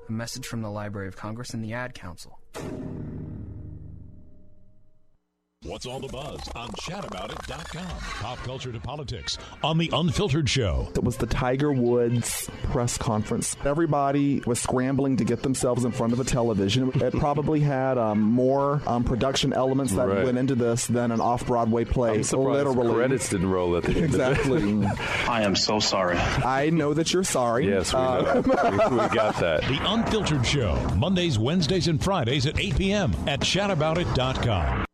A message from the Library of Congress and the Ad Council. What's all the buzz on chataboutit.com? Pop culture to politics on The Unfiltered Show. It was the Tiger Woods press conference. Everybody was scrambling to get themselves in front of a television. It probably had more production elements that went into this than an off-Broadway play. I'm surprised literally. Credits didn't roll at the end. Exactly. I am so sorry. I know that you're sorry. Yes, we know. we got that. The Unfiltered Show, Mondays, Wednesdays, and Fridays at 8 p.m. at chataboutit.com.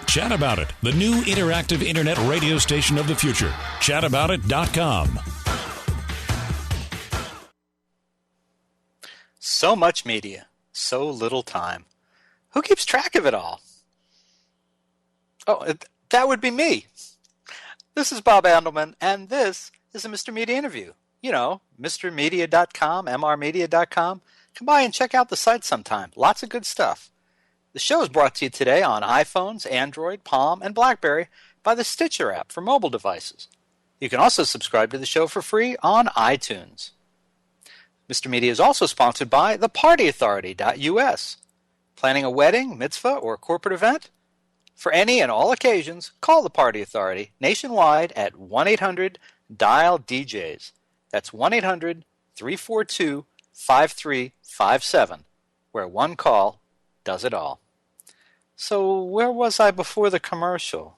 Chat About It, the new interactive internet radio station of the future. Chataboutit.com. So much media, so little time. Who keeps track of it all? Oh, that would be me. This is Bob Andelman, and this is a Mr. Media interview. You know, MrMedia.com, MRmedia.com. Come by and check out the site sometime. Lots of good stuff. The show is brought to you today on iPhones, Android, Palm, and BlackBerry by the Stitcher app for mobile devices. You can also subscribe to the show for free on iTunes. Mr. Media is also sponsored by thepartyauthority.us. Planning a wedding, mitzvah, or corporate event? For any and all occasions, call the Party Authority nationwide at 1-800-DIAL-DJs. That's 1-800-342-5357, where one call does it all. So where was I before the commercial?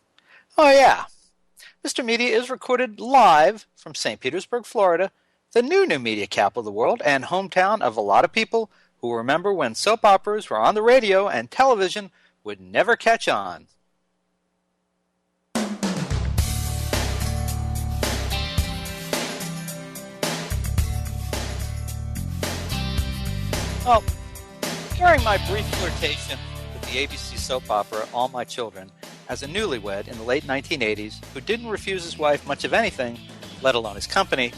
Oh yeah, Mr. Media is recorded live from St. Petersburg, Florida, the new media capital of the world and hometown of a lot of people who remember when soap operas were on the radio and television would never catch on. Well, during my brief flirtation with the ABC soap opera All My Children as a newlywed in the late 1980s who didn't refuse his wife much of anything, let alone his company,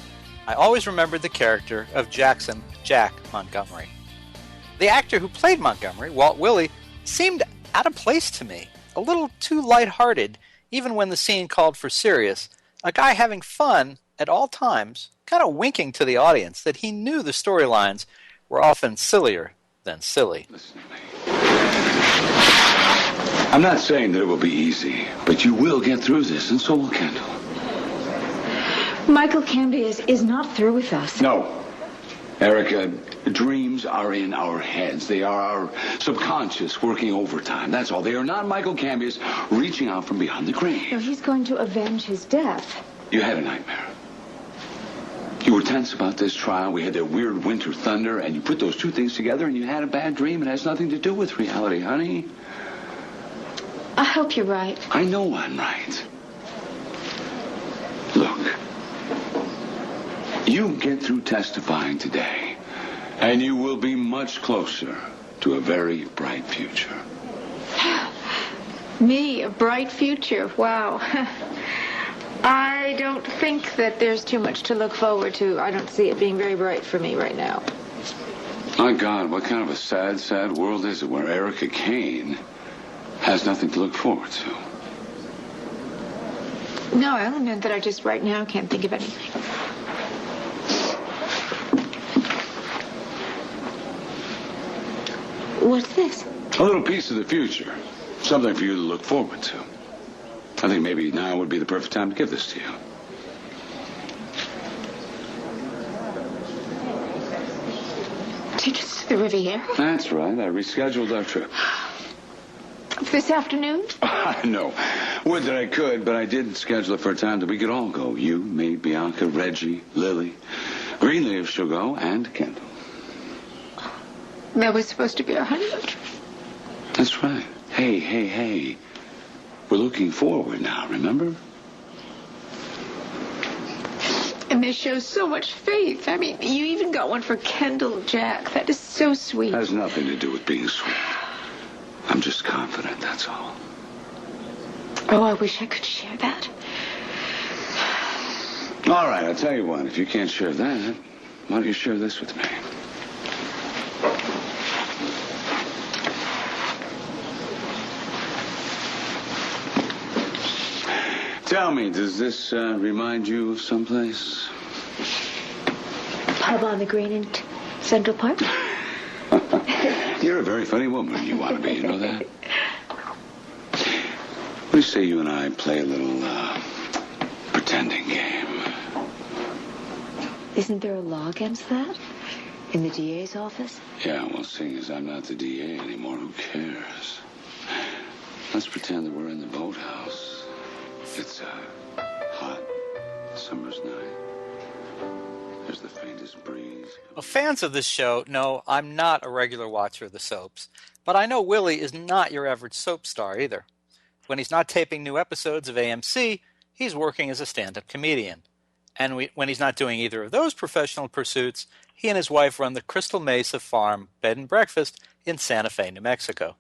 I always remembered the character of Jack Montgomery. The actor who played Montgomery, Walt Willey, seemed out of place to me, a little too lighthearted, even when the scene called for serious, a guy having fun at all times, kind of winking to the audience that he knew the storylines were often sillier than silly. Listen to me. I'm not saying that it will be easy, but you will get through this, and so will Kendall. Michael Canby is not through with us. No. Erica, dreams are in our heads. They are our subconscious working overtime. That's all. They are not Michael Canby's reaching out from beyond the grave. No, he's going to avenge his death. You had a nightmare. You were tense about this trial. We had that weird winter thunder, and you put those two things together, and you had a bad dream. It has nothing to do with reality, honey. I hope you're right. I know I'm right. Look, you get through testifying today, and you will be much closer to a very bright future. Me, a bright future? Wow. I don't think that there's too much to look forward to. I don't see it being very bright for me right now. My God, what kind of a sad, sad world is it where Erica Kane has nothing to look forward to? No, I only meant that I just right now can't think of anything. What's this? A little piece of the future. Something for you to look forward to. I think maybe now would be the perfect time to give this to you. Tickets to the Riviera? That's right. I rescheduled our trip. This afternoon? No. Would that I could, but I did schedule it for a time that we could all go. You, me, Bianca, Reggie, Lily. Greenleaf she'll go, and Kendall. That was supposed to be our honeymoon. That's right. Hey. We're looking forward now, remember? And this shows so much faith. I mean, you even got one for Kendall Jack. That is so sweet. Has nothing to do with being sweet. I'm just confident, that's all. Oh, I wish I could share that. All right, I'll tell you what. If you can't share that, why don't you share this with me? Tell me, does this remind you of someplace? Pub on the Green in Central Park? You're a very funny woman, you want to be, you know that? What do you say you and I play a little, pretending game? Isn't there a law against that? In the DA's office? Yeah, well, seeing as I'm not the DA anymore, who cares? Let's pretend that we're in the boathouse. It's a hot summer's night. There's the faintest breeze. Well, fans of this show know I'm not a regular watcher of the soaps, but I know Willie is not your average soap star either. When he's not taping new episodes of AMC, he's working as a stand-up comedian. And when he's not doing either of those professional pursuits, he and his wife run the Crystal Mesa Farm Bed and Breakfast in Sante Fe, New Mexico.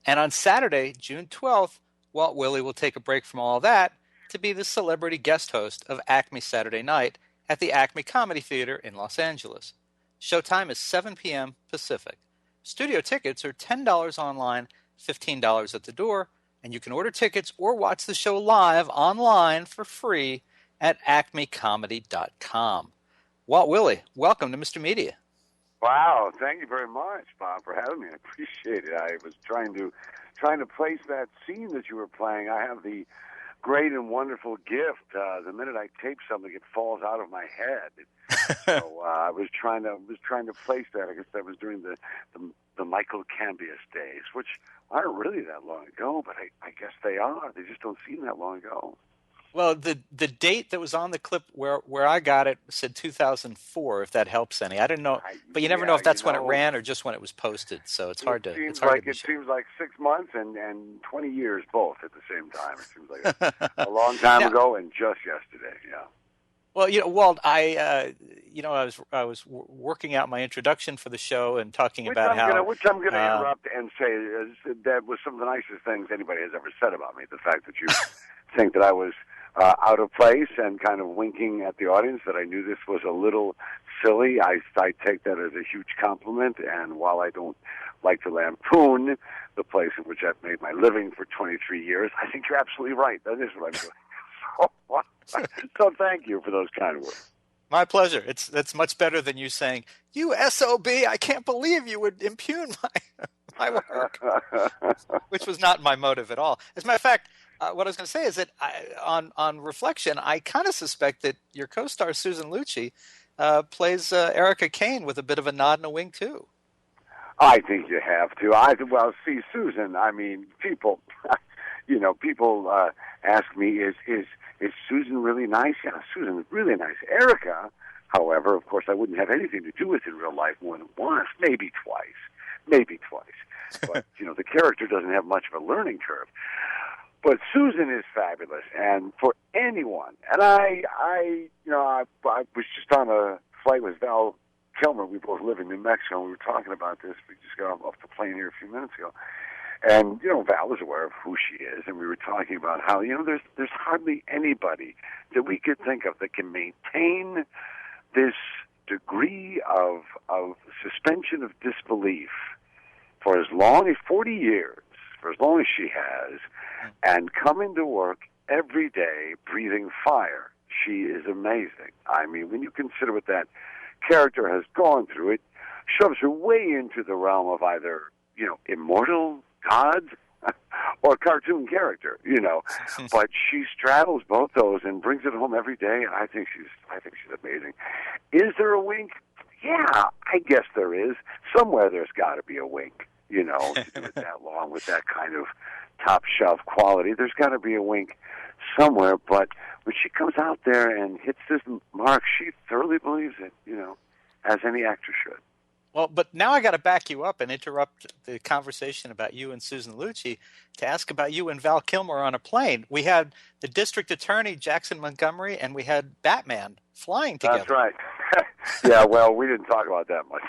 And on Saturday, June 12th, Walt Willey will take a break from all that to be the celebrity guest host of Acme Saturday Night at the Acme Comedy Theater in Los Angeles. Showtime is 7 p.m. Pacific. Studio tickets are $10 online, $15 at the door, and you can order tickets or watch the show live online for free at acmecomedy.com. Walt Willey, welcome to Mr. Media. Wow, thank you very much, Bob, for having me. I appreciate it. I was trying to place that scene that you were playing. I have the great and wonderful gift. The minute I tape something, it falls out of my head. So I was trying to place that. I guess that was during the Michael Cambias days, which aren't really that long ago, but I guess they are. They just don't seem that long ago. Well, the date that was on the clip where I got it said 2004, if that helps any. I didn't know, but you never know if that's when it ran or just when it was posted. So it's hard to. It seems like 6 months and 20 years both at the same time. It seems like a long time ago and just yesterday. Yeah. Well, Walt, I was working out my introduction for the show and talking about which I'm going to interrupt and say that was some of the nicest things anybody has ever said about me. The fact that you think that I was out of place and kind of winking at the audience, that I knew this was a little silly. I take that as a huge compliment, and while I don't like to lampoon the place in which I've made my living for 23 years, I think you're absolutely right. That is what I'm doing. So thank you for those kind words. My pleasure. That's much better than you saying, "You SOB, I can't believe you would impugn my work," which was not my motive at all. As a matter of fact, what I was going to say is that on reflection, I kind of suspect that your co-star Susan Lucci plays Erica Kane with a bit of a nod and a wink too. I think you have to. See, Susan. I mean, people ask me, is Susan really nice? Yeah, Susan is really nice. Erica, however, of course, I wouldn't have anything to do with in real life more than once, maybe twice. But the character doesn't have much of a learning curve. But Susan is fabulous, and for anyone, and I was just on a flight with Val Kilmer. We both live in New Mexico, and we were talking about this. We just got off the plane here a few minutes ago. And, Val was aware of who she is, and we were talking about how, there's hardly anybody that we could think of that can maintain this degree of suspension of disbelief for as long as 40 years, for as long as she has, and come into work every day breathing fire. She is amazing. I mean, when you consider what that character has gone through, it shoves her way into the realm of either, immortal God or cartoon character, but she straddles both those and brings it home every day. And I think she's amazing. Is there a wink? Yeah, I guess there is. Somewhere there's got to be a wink, to do it that long with that kind of top shelf quality. There's got to be a wink somewhere. But when she comes out there and hits this mark, she thoroughly believes it, as any actor should. Well, but now I got to back you up and interrupt the conversation about you and Susan Lucci to ask about you and Val Kilmer on a plane. We had the district attorney, Jackson Montgomery, and we had Batman flying together. That's right. Yeah, well, we didn't talk about that much.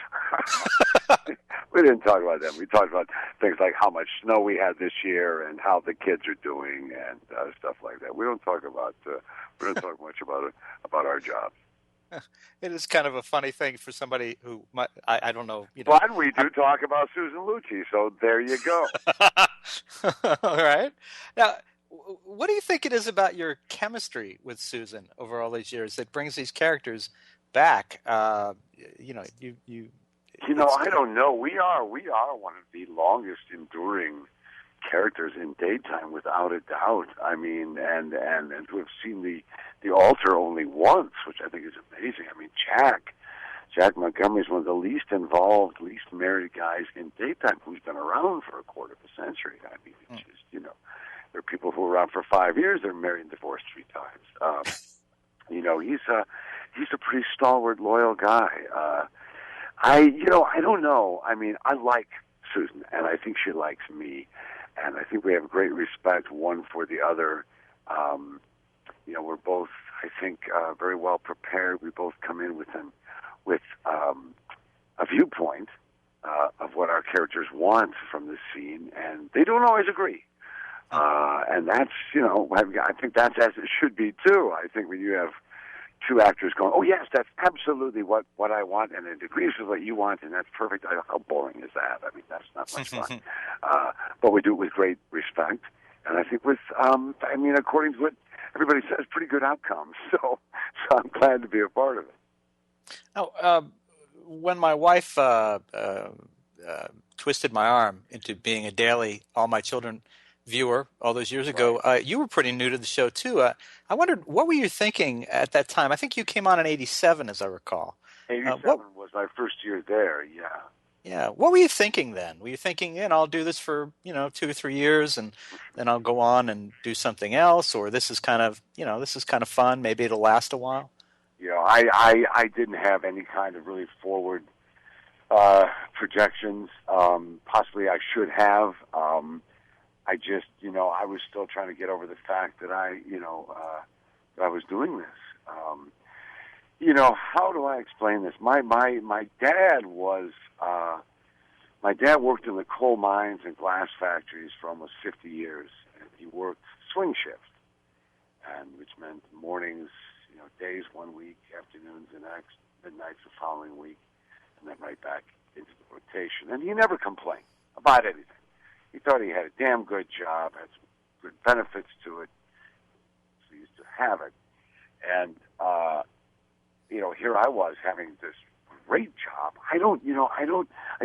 We didn't talk about that. We talked about things like how much snow we had this year and how the kids are doing and stuff like that. We don't talk about. We don't talk much about our jobs. It is kind of a funny thing for somebody who I don't know. But we do talk about Susan Lucci, so there you go. All right. Now, what do you think it is about your chemistry with Susan over all these years that brings these characters back, I don't know. We are one of the longest enduring characters in daytime, without a doubt. I mean, and to have seen the altar only once, which I think is amazing. I mean, Jack Montgomery is one of the least involved, least married guys in daytime who's been around for a quarter of a century. I mean, it's just, there are people who are around for 5 years, they're married and divorced 3 times. He's a pretty stalwart, loyal guy. I don't know. I mean, I like Susan, and I think she likes me, and I think we have great respect one for the other. We're both, I think, very well prepared. We both come in with a viewpoint of what our characters want from the scene, and they don't always agree. And that's, I think that's as it should be too. I think when you have 2 actors going, oh yes, that's absolutely what I want, and it agrees with what you want, and that's perfect. How boring is that? I mean, that's not much fun. But we do it with great respect, and I think with, according to what everybody says, pretty good outcomes. So I'm glad to be a part of it. Now, when my wife twisted my arm into being a daily All My Children viewer all those years ago, you were pretty new to the show too. I wondered, what were you thinking at that time? I think you came on in '87, as I recall. 87 was my first year there. Yeah. Yeah. What were you thinking then? Were you thinking, I'll do this for 2 or 3 years, and then I'll go on and do something else, or this is kind of fun. Maybe it'll last a while. I didn't have any kind of really forward projections. Possibly I should have. I just, I was still trying to get over the fact that that I was doing this. How do I explain this? My dad was, my dad worked in the coal mines and glass factories for almost 50 years. And he worked swing shift, which meant mornings, days one week, afternoons the next, midnights the following week, and then right back into the rotation. And he never complained about anything. He thought he had a damn good job, had some good benefits to it, so he used to have it. And, here I was having this great job. I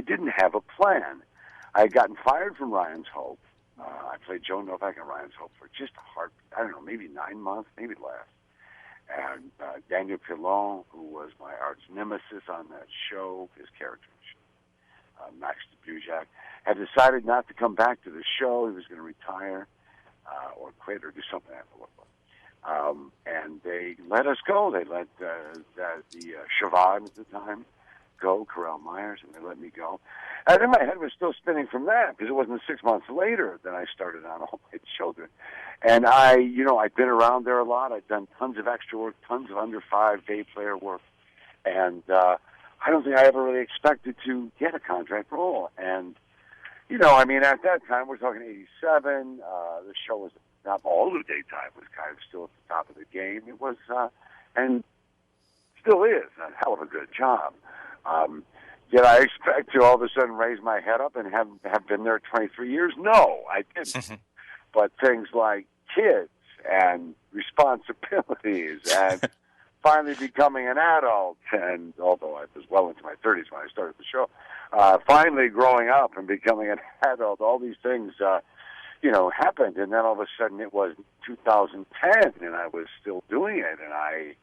didn't have a plan. I had gotten fired from Ryan's Hope. I played Joe Novak in Ryan's Hope for just maybe 9 months, maybe less. And Daniel Pilon, who was my arch nemesis on that show, his character, Max Debujak, had decided not to come back to the show. He was going to retire or quit or do something. I don't know what it was. And they let us go. They let the Siobhan at the time go, Corral Myers, and they let me go. And then my head was still spinning from that, because it wasn't 6 months later that I started on All My Children. And I'd been around there a lot. I'd done tons of extra work, tons of under 5 day player work. And I don't think I ever really expected to get a contract role. And, at that time, we're talking 87, the show was not all of the daytime, was kind of still at the top of the game. It was, and still is, a hell of a good job. Did I expect to all of a sudden raise my head up and have been there 23 years? No, I didn't. But things like kids and responsibilities and finally becoming an adult, and although I was well into my 30s when I started the show, finally growing up and becoming an adult, all these things, happened. And then all of a sudden it was 2010 and I was still doing it, and I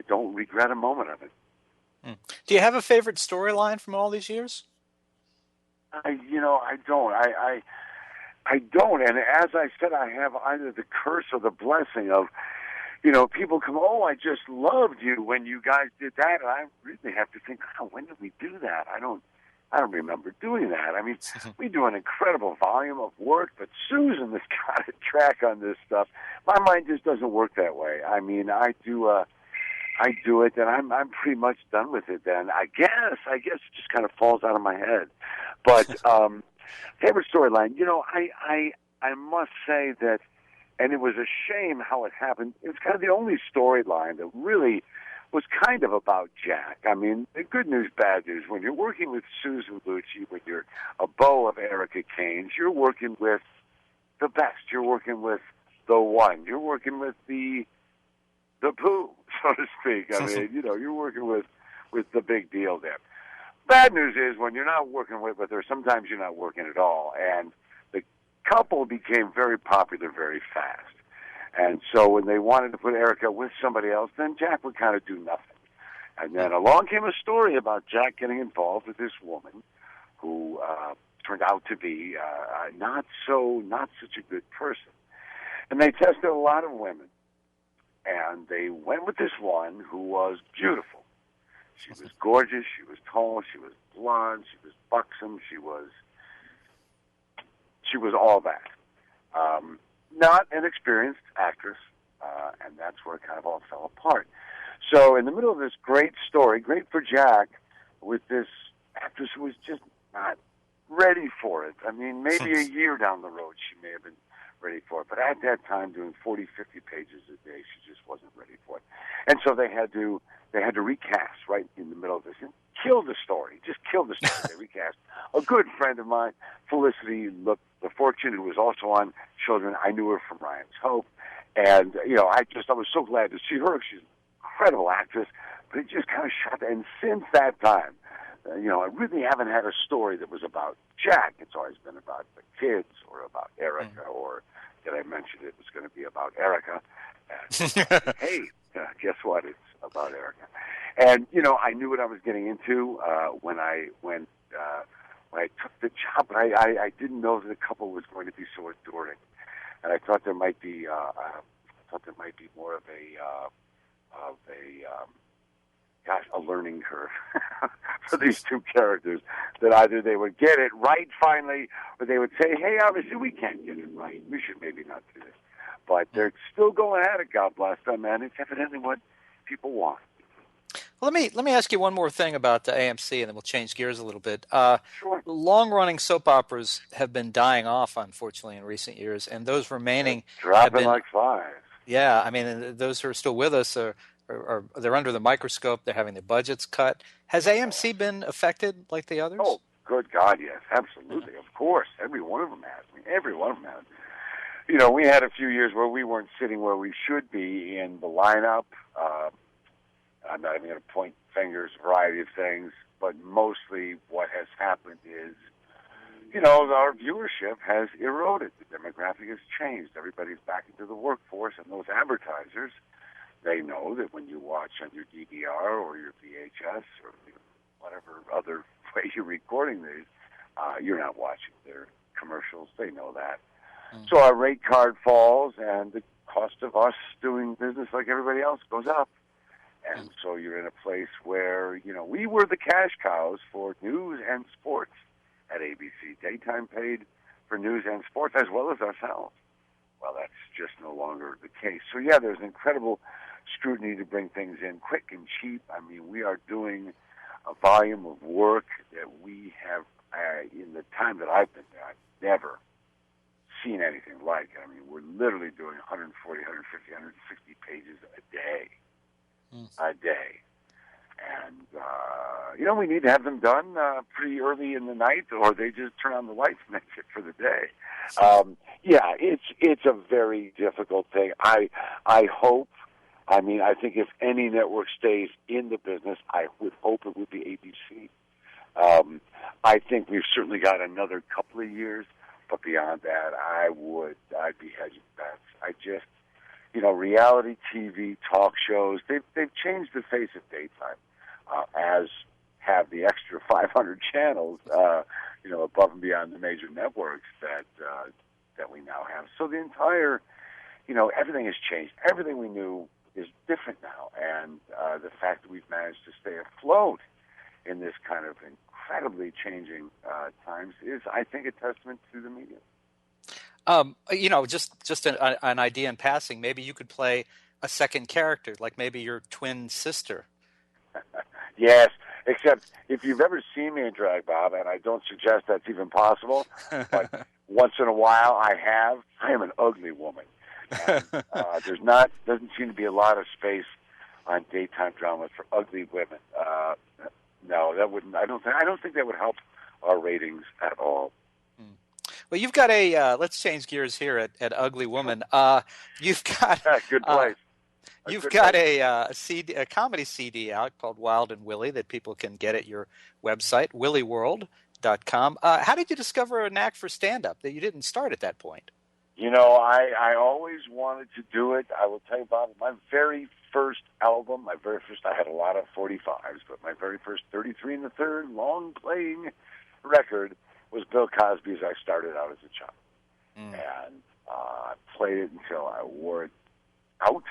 don't regret a moment of it. Do you have a favorite storyline from all these years? I don't. I don't. And as I said, I have either the curse or the blessing of, people come, oh, I just loved you when you guys did that. And I really have to think, oh, when did we do that? I don't remember doing that. I mean, we do an incredible volume of work, but Susan has got a track on this stuff. My mind just doesn't work that way. I mean, I do it, and I'm pretty much done with it then. I guess it just kind of falls out of my head. But favorite storyline, I must say that, and it was a shame how it happened. It was kind of the only storyline that really was kind of about Jack. I mean, the good news, bad news. When you're working with Susan Lucci, when you're a beau of Erica Kane's, you're working with the best. You're working with the one. You're working with the the poo, so to speak. I mean, you're working with the big deal there. Bad news is when you're not working with her, sometimes you're not working at all. And the couple became very popular very fast. And so when they wanted to put Erica with somebody else, then Jack would kind of do nothing. And then along came a story about Jack getting involved with this woman who turned out to be not such a good person. And they tested a lot of women. And they went with this one who was beautiful. She was gorgeous, she was tall, she was blonde, she was buxom, she was all that. Not an experienced actress, and that's where it kind of all fell apart. So in the middle of this great story, great for Jack, with this actress who was just not ready for it. I mean, maybe a year down the road she may have been ready for it. But at that time, doing 40, 50 pages a day, she just wasn't ready for it. And so they had to recast right in the middle of this and kill the story. Just kill the story. They recast. A good friend of mine, Felicity LaFortune, who was also on Children. I knew her from Ryan's Hope. And, I was so glad to see her. She's an incredible actress. But it just kind of shot. And since that time, I really haven't had a story that was about Jack. It's always been about the kids or about Erica, or did I mention it was going to be about Erica? And, hey, guess what? It's about Erica. And, I knew what I was getting into when I took the job, but I didn't know that the couple was going to be so adoring. And I thought there might be more of a learning curve for these two characters, that either they would get it right finally, or they would say, hey, obviously we can't get it right. We should maybe not do this. But they're still going at it, God bless them, and it's evidently what people want. Well, let me ask you one more thing about AMC, and then we'll change gears a little bit. Sure. Long-running soap operas have been dying off, unfortunately, in recent years, and those remaining dropping like flies. Yeah, I mean, those who are still with us are they're under the microscope. They're having their budgets cut. Has AMC been affected like the others? Oh, good God, yes, absolutely, of course. Every one of them has. Every one of them has. We had a few years where we weren't sitting where we should be in the lineup. I'm not even going to point fingers, a variety of things, but mostly what has happened is, our viewership has eroded. The demographic has changed. Everybody's back into the workforce, and those advertisers, they know that when you watch on your DVR or your VHS or whatever other way you're recording these, you're not watching their commercials. They know that. So our rate card falls, and the cost of us doing business like everybody else goes up. And so you're in a place where, we were the cash cows for news and sports at ABC. Daytime paid for news and sports as well as ourselves. Well, that's just no longer the case. So, yeah, there's incredible scrutiny to bring things in quick and cheap. I mean, we are doing a volume of work that we have, in the time that I've been there, I've never seen anything like it. I mean, we're literally doing 140, 150, 160 pages a day. A day. And, we need to have them done pretty early in the night, or they just turn on the lights and that's it for the day. It's a very difficult thing. I hope, I think if any network stays in the business, I would hope it would be ABC. I think we've certainly got another couple of years, but beyond that, I'd be hedging bets. I just, reality TV, talk shows, they've changed the face of daytime, as have the extra 500 channels, above and beyond the major networks that we now have. So the entire, everything has changed. Everything we knew is different now, and the fact that we've managed to stay afloat in this kind of incredibly changing times is, I think, a testament to the media. Just an idea in passing. Maybe you could play a second character, like maybe your twin sister. Yes, except if you've ever seen me in drag, Bob, and I don't suggest that's even possible, but once in a while I am an ugly woman. And, doesn't seem to be a lot of space on daytime dramas for ugly women. No, that wouldn't. I don't think that would help our ratings at all. Well, you've got let's change gears here at Ugly Woman. You've got good place. You've got a comedy CD out called Wild and Willie that people can get at your website, willieworld.com. How did you discover a knack for stand-up that you didn't start at that point? I always wanted to do it. I will tell you, Bob, my very first album, I had a lot of 45s, but my very first 33 1/3 long-playing record was Bill Cosby's I Started Out as a Child. And I played it until I wore it out.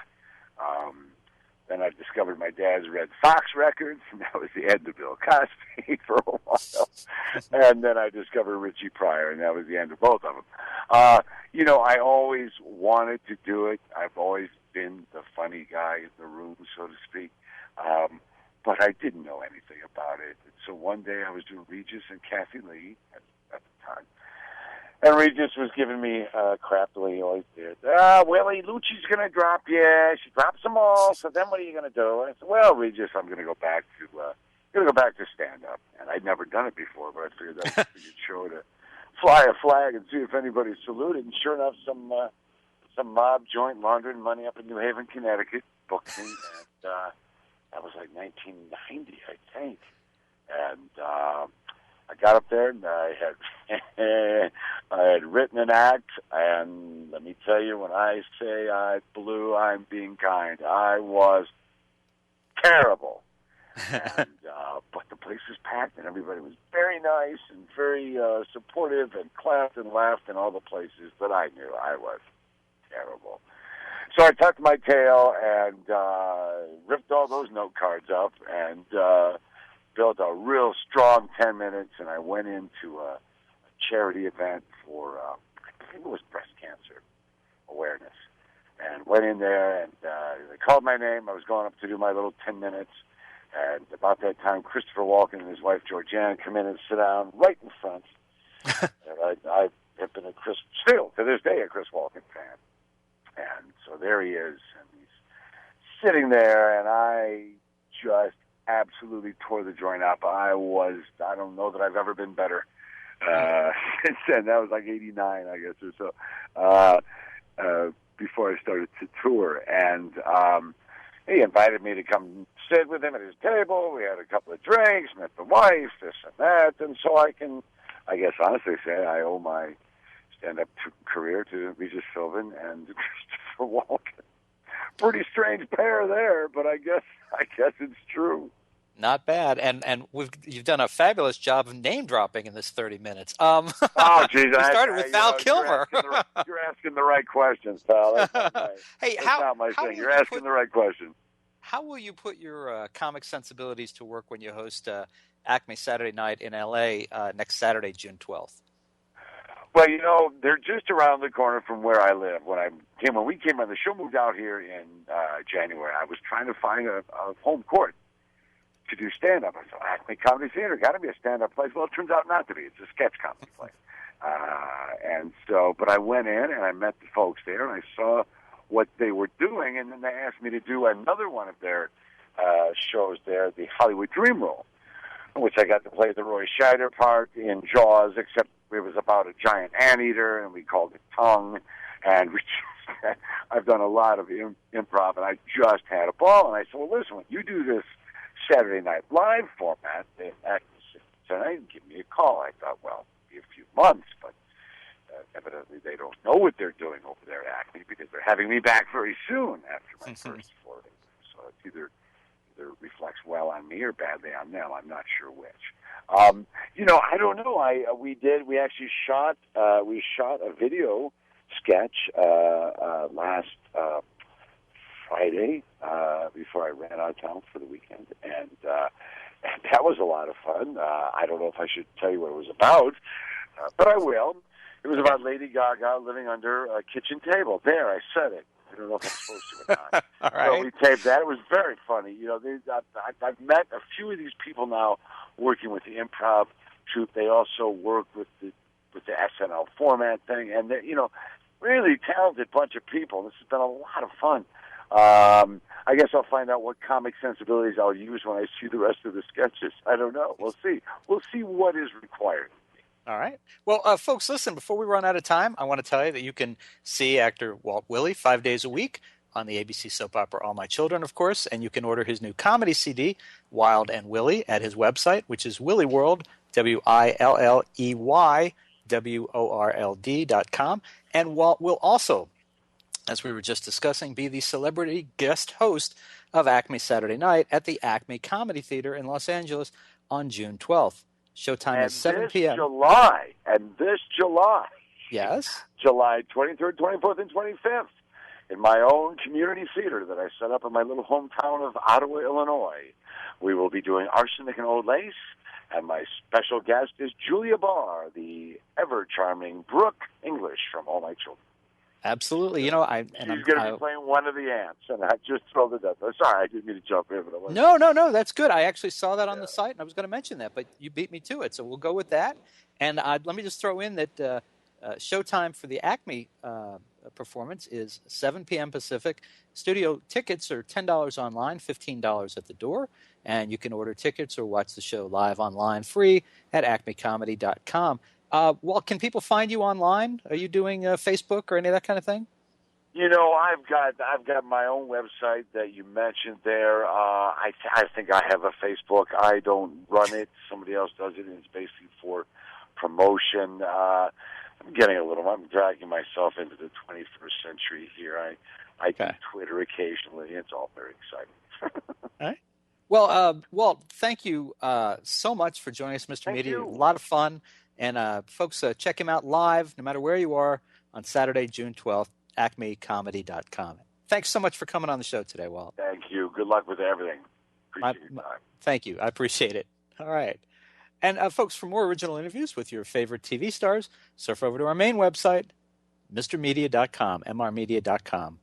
Then I discovered my dad's Red Fox records, and that was the end of Bill Cosby for a while. And then I discovered Richie Pryor, and that was the end of both of them. I always wanted to do it. I've always been the funny guy in the room, so to speak. But I didn't know anything about it. So one day I was doing Regis and Kathy Lee at the time. And Regis was giving me crap the way he always did. Willie, Lucci's going to drop you. She drops them all. So then what are you going to do? And I said, well, Regis, I'm going to go back to stand-up. And I'd never done it before, but I figured that was a good show to fly a flag and see if anybody saluted. And sure enough, some mob joint laundering money up in New Haven, Connecticut booked me. And that was like 1990, I think. And I got up there and I had written an act, and let me tell you, when I say I blew, I'm being kind. I was terrible. And, but the place was packed, and everybody was very nice and very supportive and clapped and laughed in all the places, but I knew I was terrible. So I tucked my tail and ripped all those note cards up and built a real strong 10 minutes, and I went into a charity event for, I think it was breast cancer awareness, and went in there, and they called my name. I was going up to do my little 10 minutes, and about that time, Christopher Walken and his wife, Georgiana, come in and sit down right in front. And I have been still, to this day, a Chris Walken fan. And so there he is, and he's sitting there, and I just absolutely tore the joint up. I don't know that I've ever been better since then. That was like 89, I guess, or so, before I started to tour. And he invited me to come sit with him at his table. We had a couple of drinks, met the wife, this and that. And so I can, I guess, honestly say I owe my stand-up career to Regis Philbin and Christopher Walken. Pretty strange pair there, but I guess it's true. Not bad, and you've done a fabulous job of name dropping in this 30 minutes. Oh, geez, we started with Val Kilmer. You're asking the right questions, pal. That's not my thing. You're asking the right question. How will you put your comic sensibilities to work when you host Acme Saturday Night in L.A. Next Saturday, June 12th? Well, they're just around the corner from where I live. When we came on, the show moved out here in January. I was trying to find a home court to do stand-up. I thought, Acme Comedy Theater, got to be a stand-up place. Well, it turns out not to be. It's a sketch comedy place. But I went in and I met the folks there, and I saw what they were doing, and then they asked me to do another one of their shows there, the Hollywood Dream Role, in which I got to play the Roy Scheider part in Jaws, except it was about a giant anteater, and we called it Tongue. And I've done a lot of improv, and I just had a ball. And I said, well, listen, when you do this Saturday Night Live format, they tonight, give me a call. I thought, well, it'll be a few months, but evidently they don't know what they're doing over there at Acme because they're having me back very soon after my first 4 days. So it's either reflects well on me or badly on them. I'm not sure which. I don't know. We actually shot a video sketch last Friday before I ran out of town for the weekend, and that was a lot of fun. I don't know if I should tell you what it was about, but I will. It was about Lady Gaga living under a kitchen table. There, I said it. I don't know if I'm supposed to or not. All right. So we taped that. It was very funny. I've met a few of these people now working with the improv troupe. They also work with the SNL format thing, and they're, really talented bunch of people. This has been a lot of fun. I guess I'll find out what comic sensibilities I'll use when I see the rest of the sketches. I don't know. We'll see. We'll see what is required. All right. Well, folks, listen, before we run out of time, I want to tell you that you can see actor Walt Willey 5 days a week on the ABC soap opera All My Children, of course, and you can order his new comedy CD, Wild and Willie, at his website, which is Willie World, WILLEYWORLD.com. And Walt will also, as we were just discussing, be the celebrity guest host of Acme Saturday Night at the Acme Comedy Theater in Los Angeles on June 12th. Showtime is 7 p.m. This July. Yes? July 23rd, 24th, and 25th. In my own community theater that I set up in my little hometown of Ottawa, Illinois. We will be doing Arsenic and Old Lace, and my special guest is Julia Barr, the ever-charming Brooke English from All My Children. Absolutely. She's going to be playing one of the aunts, and I just thrilled to death. Sorry, I didn't mean to jump in. But No, that's good. I actually saw that on the site, and I was going to mention that, but you beat me to it, so we'll go with that. And let me just throw in that showtime for the Acme performance is 7 p.m. Pacific. Studio tickets are $10 online, $15 at the door, and you can order tickets or watch the show live online free at acmecomedy.com. Well, can people find you online? Are you doing Facebook or any of that kind of thing? You know, I've got my own website that you mentioned there. I think I have a Facebook. I don't run it. Somebody else does it, and it's basically for promotion. I'm dragging myself into the 21st century here. I do Twitter occasionally. It's all very exciting. All right. Well, Walt, thank you so much for joining us, Mr. Media. A lot of fun. And folks, check him out live, no matter where you are, on Saturday, June 12th, acmecomedy.com. Thanks so much for coming on the show today, Walt. Thank you. Good luck with everything. Appreciate your time. Thank you. I appreciate it. All right. And folks, for more original interviews with your favorite TV stars, surf over to our main website, mrmedia.com, mrmedia.com.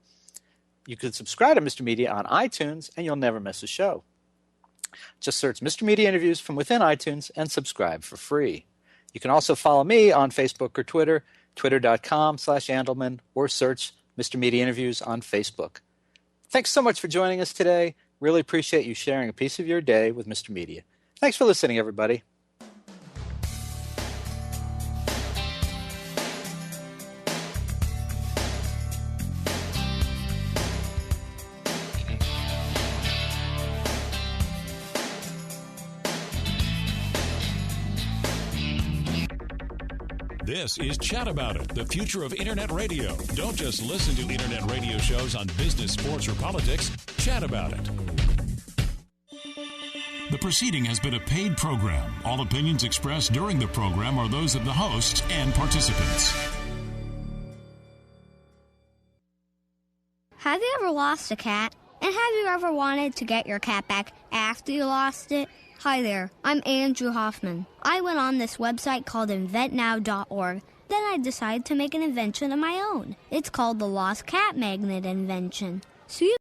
You can subscribe to Mr. Media on iTunes, and you'll never miss a show. Just search Mr. Media Interviews from within iTunes and subscribe for free. You can also follow me on Facebook or Twitter, twitter.com/Andelman, or search Mr. Media Interviews on Facebook. Thanks so much for joining us today. Really appreciate you sharing a piece of your day with Mr. Media. Thanks for listening, everybody. This is Chat About It, the future of Internet radio. Don't just listen to Internet radio shows on business, sports, or politics. Chat About It. The proceeding has been a paid program. All opinions expressed during the program are those of the hosts and participants. Have you ever lost a cat? And have you ever wanted to get your cat back after you lost it? Hi there, I'm Andrew Hoffman. I went on this website called inventnow.org. Then I decided to make an invention of my own. It's called the Lost Cat Magnet invention. So you